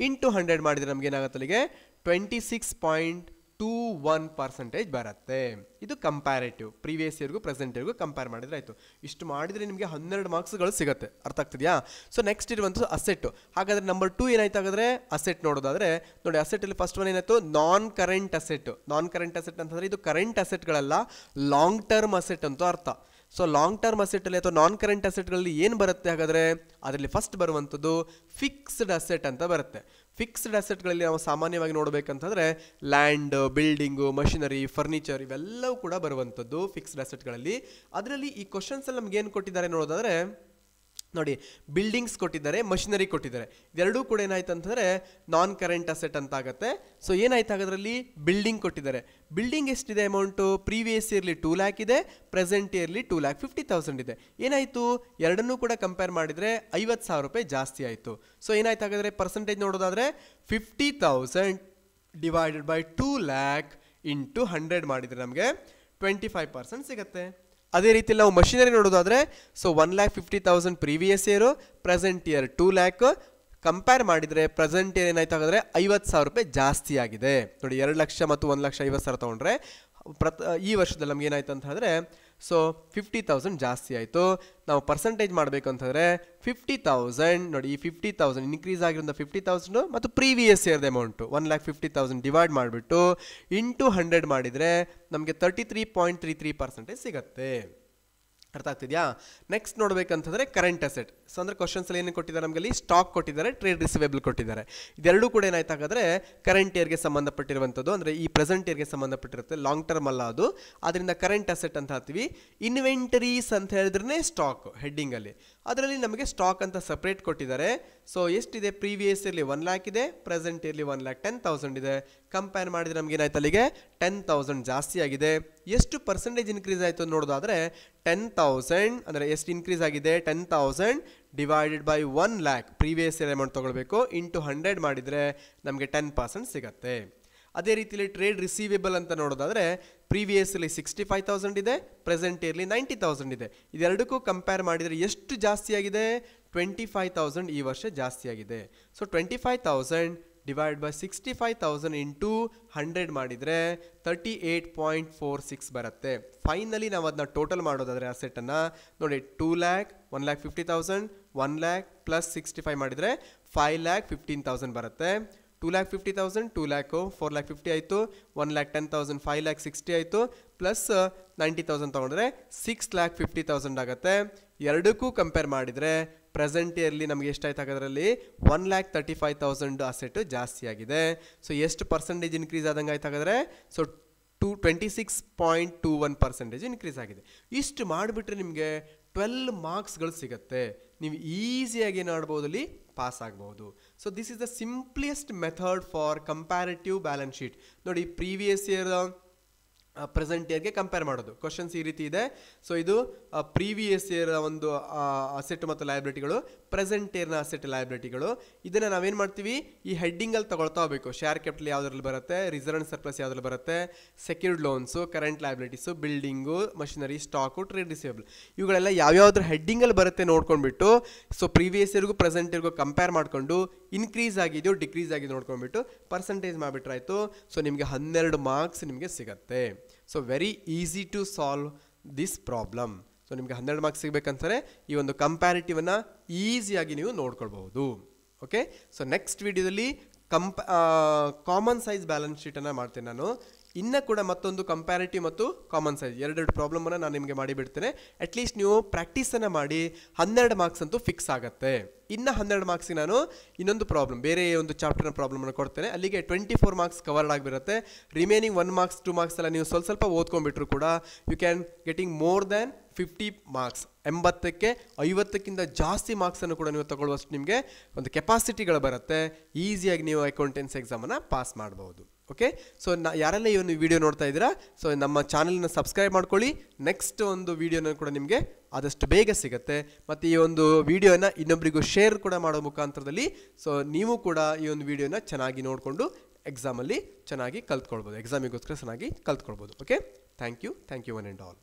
ಇಂಟು 100 ಮಾಡಿದರೆ ನಮ್ಗೆ ಏನಾಗುತ್ತೆ ಅಲ್ಲಿಗೆ 26.21% ಬರುತ್ತೆ. ಇದು ಕಂಪ್ಯಾರೇಟಿವ್, ಪ್ರೀವಿಯಸ್ ಇಯರ್ಗೂ ಪ್ರೆಸೆಂಟ್ ಇಯರ್ಗೂ ಕಂಪೇರ್ ಮಾಡಿದ್ರೆ ಆಯಿತು. ಇಷ್ಟು ಮಾಡಿದರೆ ನಿಮಗೆ 12 ಮಾರ್ಕ್ಸ್ಗಳು ಸಿಗುತ್ತೆ. ಅರ್ಥ ಆಗ್ತಿದೆಯಾ? ಸೊ ನೆಕ್ಸ್ಟ್ ಇರುವಂಥದ್ದು ಅಸೆಟ್. ಹಾಗಾದರೆ ನಂಬರ್ 2 ಏನಾಯ್ತು ಹಾಗಾದರೆ? ಅಸೆಟ್ ನೋಡೋದಾದರೆ ನೋಡಿ, ಅಸೆಟಲ್ಲಿ ಫಸ್ಟ್ ಒನ್ ಏನಾಯಿತು? ನಾನ್ ಕರೆಂಟ್ ಅಸೆಟ್. ನಾನ್ ಕರೆಂಟ್ ಅಸೆಟ್ ಅಂತಂದರೆ ಇದು ಕರೆಂಟ್ ಅಸೆಟ್ಗಳಲ್ಲ, ಲಾಂಗ್ ಟರ್ಮ್ ಅಸೆಟ್ ಅಂತ ಅರ್ಥ. ಸೊ ಲಾಂಗ್ ಟರ್ಮ್ ಅಸೆಟಲ್ಲಿ ಅಥವಾ ನಾನ್ ಕರೆಂಟ್ ಅಸೆಟ್ಗಳಲ್ಲಿ ಏನು ಬರುತ್ತೆ ಹಾಗಾದರೆ? ಅದರಲ್ಲಿ ಫಸ್ಟ್ ಬರುವಂಥದ್ದು ಫಿಕ್ಸ್ಡ್ ಅಸೆಟ್ ಅಂತ ಬರುತ್ತೆ. ಫಿಕ್ಸ್ಡ್ ಅಸೆಟ್ಗಳಲ್ಲಿ ನಾವು ಸಾಮಾನ್ಯವಾಗಿ ನೋಡಬೇಕಂತಂದರೆ ಲ್ಯಾಂಡ್, ಬಿಲ್ಡಿಂಗು, ಮಷಿನರಿ, ಫರ್ನಿಚರ್ ಇವೆಲ್ಲವೂ ಕೂಡ ಬರುವಂಥದ್ದು ಫಿಕ್ಸ್ಡ್ ಅಸೆಟ್ಗಳಲ್ಲಿ. ಅದರಲ್ಲಿ ಈ ಕ್ವಶನ್ಸಲ್ಲಿ ನಮ್ಗೆ ಏನು ಕೊಟ್ಟಿದ್ದಾರೆ ನೋಡೋದಾದರೆ ನೋಡಿ, ಬಿಲ್ಡಿಂಗ್ಸ್ ಕೊಟ್ಟಿದ್ದಾರೆ, ಮಷಿನರಿ ಕೊಟ್ಟಿದ್ದಾರೆ. ಇದೆರಡೂ ಕೂಡ ಏನಾಯ್ತು ಅಂತಂದರೆ ನಾನ್ ಕರೆಂಟ್ ಅಸೆಟ್ ಅಂತ ಆಗುತ್ತೆ. ಸೊ ಏನಾಯ್ತು ಹಾಗಾದ್ರಲ್ಲಿ, ಬಿಲ್ಡಿಂಗ್ ಕೊಟ್ಟಿದ್ದಾರೆ. ಬಿಲ್ಡಿಂಗ್ ಎಷ್ಟಿದೆ ಅಮೌಂಟು, ಪ್ರೀವಿಯಸ್ ಇಯರ್ಲಿ 2 ಲ್ಯಾಕ್ ಇದೆ, ಪ್ರೆಸೆಂಟ್ ಇಯರ್ಲಿ 2,50,000 ಇದೆ. ಏನಾಯಿತು, ಎರಡನ್ನೂ ಕೂಡ ಕಂಪೇರ್ ಮಾಡಿದರೆ 50,000 ರೂಪಾಯಿ ಜಾಸ್ತಿ ಆಯಿತು. ಸೊ ಏನಾಯ್ತು ಹಾಗಾದರೆ, ಪರ್ಸೆಂಟೇಜ್ ನೋಡೋದಾದರೆ 50,000 ಡಿವೈಡೆಡ್ ಬೈ 2 ಲ್ಯಾಕ್ ಇಂಟು 100 ಮಾಡಿದರೆ ನಮಗೆ 25% ಸಿಗುತ್ತೆ. ಅದೇ ರೀತಿ ನಾವು ಮಷಿನರಿ ನೋಡೋದಾದರೆ, so 1,50,000 previous year, present year 2 lac compare ಮಾಡಿದರೆ ಪ್ರೆಸೆಂಟ್ ಇಯರ್ ಏನಾಯ್ತು ಹಾಗಾದರೆ 50,000 ರೂಪಾಯಿ ಜಾಸ್ತಿ ಆಗಿದೆ. ನೋಡಿ, 2 ಲಕ್ಷ ಮತ್ತು 1,50,000 ತೊಗೊಂಡ್ರೆ ಈ ವರ್ಷದಲ್ಲಿ ನಮ್ಗೆ ಏನಾಯ್ತು ಅಂತ ಹೇಳಿದ್ರೆ, ಸೊ 50,000 ಜಾಸ್ತಿ ಆಯಿತು. ನಾವು ಪರ್ಸೆಂಟೇಜ್ ಮಾಡಬೇಕು ಅಂತಂದರೆ 50,000 ನೋಡಿ, ಈ 50,000 ಇನ್ಕ್ರೀಸ್ ಆಗಿರೋದು 50,000 ಮತ್ತು ಪ್ರೀವಿಯಸ್ ಇಯರ್ದ ಅಮೌಂಟು 1,50,000 ಡಿವೈಡ್ ಮಾಡಿಬಿಟ್ಟು ಇಂಟು 100 ಮಾಡಿದರೆ ನಮಗೆ 33.33% ಸಿಗುತ್ತೆ. ಅರ್ಥ ಆಗ್ತಿದೆಯಾ? ನೆಕ್ಸ್ಟ್ ನೋಡಬೇಕಂತಂದರೆ ಕರೆಂಟ್ ಅಸೆಟ್. ಸೊ ಅಂದರೆ ಕ್ವಶನ್ಸಲ್ಲಿ ಏನು ಕೊಟ್ಟಿದ್ದಾರೆ, ನಮಗಲ್ಲಿ ಸ್ಟಾಕ್ ಕೊಟ್ಟಿದ್ದಾರೆ, ಟ್ರೇಡ್ ರಿಸಿವೇಬಲ್ ಕೊಟ್ಟಿದ್ದಾರೆ. ಇದೆರಡೂ ಕೂಡ ಏನಾಯ್ತು ಹಾಗಾದರೆ ಕರೆಂಟ್ ಇಯರ್ಗೆ ಸಂಬಂಧಪಟ್ಟಿರುವಂಥದ್ದು, ಅಂದರೆ ಈ ಪ್ರೆಸೆಂಟ್ ಇಯರ್ಗೆ ಸಂಬಂಧಪಟ್ಟಿರುತ್ತೆ, ಲಾಂಗ್ ಟರ್ಮ್ ಅಲ್ಲ ಅದು. ಅದರಿಂದ ಕರೆಂಟ್ ಅಸೆಟ್ ಅಂತ ಹೇಳ್ತೀವಿ. ಇನ್ವೆಂಟರೀಸ್ ಅಂತ ಹೇಳಿದ್ರೆ ಸ್ಟಾಕ್ ಹೆಡ್ಡಿಂಗಲ್ಲಿ, ಅದರಲ್ಲಿ ನಮಗೆ ಸ್ಟಾಕ್ ಅಂತ ಸಪ್ರೇಟ್ ಕೊಟ್ಟಿದ್ದಾರೆ. ಸೊ ಎಷ್ಟಿದೆ, ಪ್ರೀವಿಯಸ್ ಇಯರ್ಲಿ 1 ಲ್ಯಾಕ್ ಇದೆ, ಪ್ರೆಸೆಂಟ್ ಇಯರ್ಲಿ 1,10,000 ಇದೆ. ಕಂಪೇರ್ ಮಾಡಿದರೆ ನಮ್ಗೆ ಏನಾಯ್ತು, ಅಲ್ಲಿಗೆ 10,000 ಜಾಸ್ತಿ ಆಗಿದೆ. ಎಷ್ಟು ಪರ್ಸೆಂಟೇಜ್ ಇನ್ಕ್ರೀಸ್ ಆಯಿತು ನೋಡೋದಾದರೆ 10,000 ಅಂದರೆ ಎಷ್ಟು ಇನ್ಕ್ರೀಸ್ ಆಗಿದೆ, 10,000 divided by 1 lac previous year amount ತೊಗೊಳ್ಬೇಕು, ಇಂಟು 100 ಮಾಡಿದರೆ ನಮಗೆ 10% ಸಿಗುತ್ತೆ. ಅದೇ ರೀತಿಯಲ್ಲಿ ಟ್ರೇಡ್ ರಿಸೀವೇಬಲ್ ಅಂತ ನೋಡೋದಾದರೆ ಪ್ರೀವಿಯಸ್ಲಿ 65,000 ಇದೆ, ಪ್ರೆಸೆಂಟ್ ಇಯರ್ಲಿ 90,000 ಇದೆ. ಇದೆರಡಕ್ಕೂ ಕಂಪೇರ್ ಮಾಡಿದರೆ ಎಷ್ಟು ಜಾಸ್ತಿ ಆಗಿದೆ, 25,000 ಈ ವರ್ಷ ಜಾಸ್ತಿ ಆಗಿದೆ. ಸೊ 25,000 ಡಿವೈಡ್ ಬೈ 65,000 ಇಂಟು 100 ಮಾಡಿದರೆ 38.46 ಬರುತ್ತೆ. ಫೈನಲಿ ನಾವು ಅದನ್ನ ಟೋಟಲ್ ಮಾಡೋದಾದರೆ ಅಸೆಟನ್ನು ನೋಡಿ, 2 ಲ್ಯಾಕ್ 1,50,000 1 ಲ್ಯಾಕ್ ಪ್ಲಸ್ 65 ಮಾಡಿದರೆ 5,15,000 ಬರುತ್ತೆ. 2,50,000 2 ಲ್ಯಾಕು 4,50,000 ಆಯಿತು, 1,10,000 5,60,000 ಆಯಿತು, ಪ್ಲಸ್ 90,000 ತೊಗೊಂಡ್ರೆ 6,50,000 ಆಗುತ್ತೆ. ಎರಡಕ್ಕೂ ಕಂಪೇರ್ ಮಾಡಿದರೆ ಪ್ರೆಸೆಂಟ್ ಇಯರ್ಲಿ ನಮಗೆ ಎಷ್ಟಾಯ್ತು ಹಾಗಾದ್ರಲ್ಲಿ 1,35,000 ಅಸೆಟ್ ಜಾಸ್ತಿ ಆಗಿದೆ. ಸೊ ಎಷ್ಟು ಪರ್ಸೆಂಟೇಜ್ ಇನ್ಕ್ರೀಸ್ ಆದಂಗೆ ಆಯ್ತು ಹಾಗಾದರೆ, ಸೊ 26.21% ಇನ್ಕ್ರೀಸ್ ಆಗಿದೆ. ಇಷ್ಟು ಮಾಡಿಬಿಟ್ರೆ ನಿಮಗೆ 12 ಮಾರ್ಕ್ಸ್ಗಳು ಸಿಗುತ್ತೆ. ನೀವು ಈಸಿಯಾಗಿ ಏನು ಮಾಡ್ಬೋದು, ಅಲ್ಲಿ ಪಾಸ್ ಆಗ್ಬೋದು. So this is the simplest method for comparative balance sheet. ನೋಡಿ, ಪ್ರೀವಿಯಸ್ ಇಯರ್ ಪ್ರೆಸೆಂಟ್ ಇಯರ್ಗೆ ಕಂಪೇರ್ ಮಾಡೋದು. ಕ್ವಶನ್ಸ್ ಈ ರೀತಿ ಇದೆ. ಸೊ ಇದು ಪ್ರೀವಿಯಸ್ ಇಯರ್ ಒಂದು ಅಸೆಟ್ ಮತ್ತು ಲಯಬಿಲಿಟಿಗಳು, ಪ್ರೆಸೆಂಟ್ ಇಯರ್ನ ಅಸೆಟ್ ಲಯಬಿಲಿಟಿಗಳು. ಇದನ್ನು ನಾವೇನು ಮಾಡ್ತೀವಿ, ಈ ಹೆಡ್ಡಿಂಗಲ್ಲಿ ತಗೊಳ್ತಾ ಹೋಗಬೇಕು. ಶೇರ್ ಕ್ಯಾಪಿಟಲ್ ಯಾವುದ್ರಲ್ಲಿ ಬರುತ್ತೆ, ರಿಸರ್ವ್ ಅಂಡ್ ಸರ್ಪ್ಲಸ್ ಯಾವುದ್ರಲ್ಲಿ ಬರುತ್ತೆ, secured loans, current liabilities, building, machinery, stock, trade receivable, ಇವುಗಳೆಲ್ಲ ಯಾವ್ಯಾವ್ದ್ರ ಹೆಡ್ಡಿಂಗಲ್ಲಿ ಬರುತ್ತೆ ನೋಡ್ಕೊಂಡ್ಬಿಟ್ಟು, ಸೊ ಪ್ರೀವಿಯಸ್ ಇಯರ್ಗೂ ಪ್ರೆಸೆಂಟ್ ಇಯರ್ಗೂ ಕಂಪೇರ್ ಮಾಡಿಕೊಂಡು ಇನ್ಕ್ರೀಸ್ ಆಗಿದೆಯೋ ಡಿಕ್ರೀಸ್ ಆಗಿದೆ ನೋಡ್ಕೊಂಡ್ಬಿಟ್ಟು ಪರ್ಸೆಂಟೇಜ್ ಮಾಡಿಬಿಟ್ರಾಯ್ತು. ಸೊ ನಿಮಗೆ 12 ಮಾರ್ಕ್ಸ್ ನಿಮಗೆ ಸಿಗುತ್ತೆ. So very easy to solve this problem. So ನಿಮಗೆ 12 ಮಾರ್ಕ್ಸ್ ಸಿಗಬೇಕಂತಾರೆ ಈ ಒಂದು ಕಂಪ್ಯಾರಿಟಿವನ್ನು ಈಸಿಯಾಗಿ ನೀವು ನೋಡ್ಕೊಳ್ಬಹುದು. ಓಕೆ, ಸೊ ನೆಕ್ಸ್ಟ್ ವಿಡಿಯೋದಲ್ಲಿ ಕಾಮನ್ ಸೈಜ್ ಬ್ಯಾಲೆನ್ಸ್ ಶೀಟನ್ನು ಮಾಡ್ತೇನೆ ನಾನು. ಇನ್ನು ಕೂಡ ಮತ್ತೊಂದು ಕಂಪ್ಯಾರಿಟಿವ್ ಮತ್ತು ಕಾಮನ್ ಸೈಜ್ ಎರಡೆರಡು ಪ್ರಾಬ್ಲಮನ್ನು ನಾನು ನಿಮಗೆ ಮಾಡಿಬಿಡ್ತೇನೆ. ಅಟ್ಲೀಸ್ಟ್ ನೀವು ಪ್ರಾಕ್ಟೀಸನ್ನು ಮಾಡಿ 12 ಮಾರ್ಕ್ಸ್ ಅಂತೂ ಫಿಕ್ಸ್ ಆಗುತ್ತೆ. ಇನ್ನು 12 ಮಾರ್ಕ್ಸಿಗೆ ನಾನು ಇನ್ನೊಂದು ಪ್ರಾಬ್ಲಮ್, ಬೇರೆ ಒಂದು ಚಾಪ್ಟರ್ನ ಪ್ರಾಬ್ಲಮನ್ನು ಕೊಡ್ತೇನೆ. ಅಲ್ಲಿಗೆ 24 ಮಾರ್ಕ್ಸ್ ಕವರ್ಡ್ ಆಗಿಬಿರುತ್ತೆ. ರಿಮೈನಿಂಗ್ 1 ಮಾರ್ಕ್ಸ್ 2 ಮಾರ್ಕ್ಸ್ ಎಲ್ಲ ನೀವು ಸ್ವಲ್ಪ ಓದ್ಕೊಂಡ್ಬಿಟ್ರು ಕೂಡ you can getting more than 50 marks. 80ಕ್ಕೆ 50ಕ್ಕಿಂತ ಜಾಸ್ತಿ ಮಾರ್ಕ್ಸನ್ನು ಕೂಡ ನೀವು ತಗೊಳ್ಳುವಷ್ಟು ನಿಮಗೆ ಒಂದು ಕೆಪಾಸಿಟಿಗಳು ಬರುತ್ತೆ. ಈಸಿಯಾಗಿ ನೀವು ಅಕೌಂಟೆನ್ಸಿ ಎಕ್ಸಾಮನ್ನು ಪಾಸ್ ಮಾಡ್ಬೋದು. ಓಕೆ, ಸೊ ಯಾರೆಲ್ಲ ಈ ಒಂದು ವಿಡಿಯೋ ನೋಡ್ತಾ ಇದ್ದೀರಾ, ಸೊ ನಮ್ಮ ಚಾನಲ್ನ ಸಬ್ಸ್ಕ್ರೈಬ್ ಮಾಡ್ಕೊಳ್ಳಿ. ನೆಕ್ಸ್ಟ್ ಒಂದು ವಿಡಿಯೋನ ಕೂಡ ನಿಮಗೆ ಆದಷ್ಟು ಬೇಗ ಸಿಗುತ್ತೆ. ಮತ್ತು ಈ ಒಂದು ವಿಡಿಯೋನ ಇನ್ನೊಬ್ಬರಿಗೂ ಶೇರ್ ಕೂಡ ಮಾಡೋ ಮುಖಾಂತರದಲ್ಲಿ ಸೊ ನೀವು ಕೂಡ ಈ ಒಂದು ವಿಡಿಯೋನ ಚೆನ್ನಾಗಿ ನೋಡಿಕೊಂಡು ಎಕ್ಸಾಮಲ್ಲಿ ಚೆನ್ನಾಗಿ ಕಲ್ತ್ಕೊಳ್ಬೋದು, ಎಕ್ಸಾಮಿಗೋಸ್ಕರ ಚೆನ್ನಾಗಿ ಕಲ್ತ್ಕೊಳ್ಬೋದು. Okay, thank you one and all.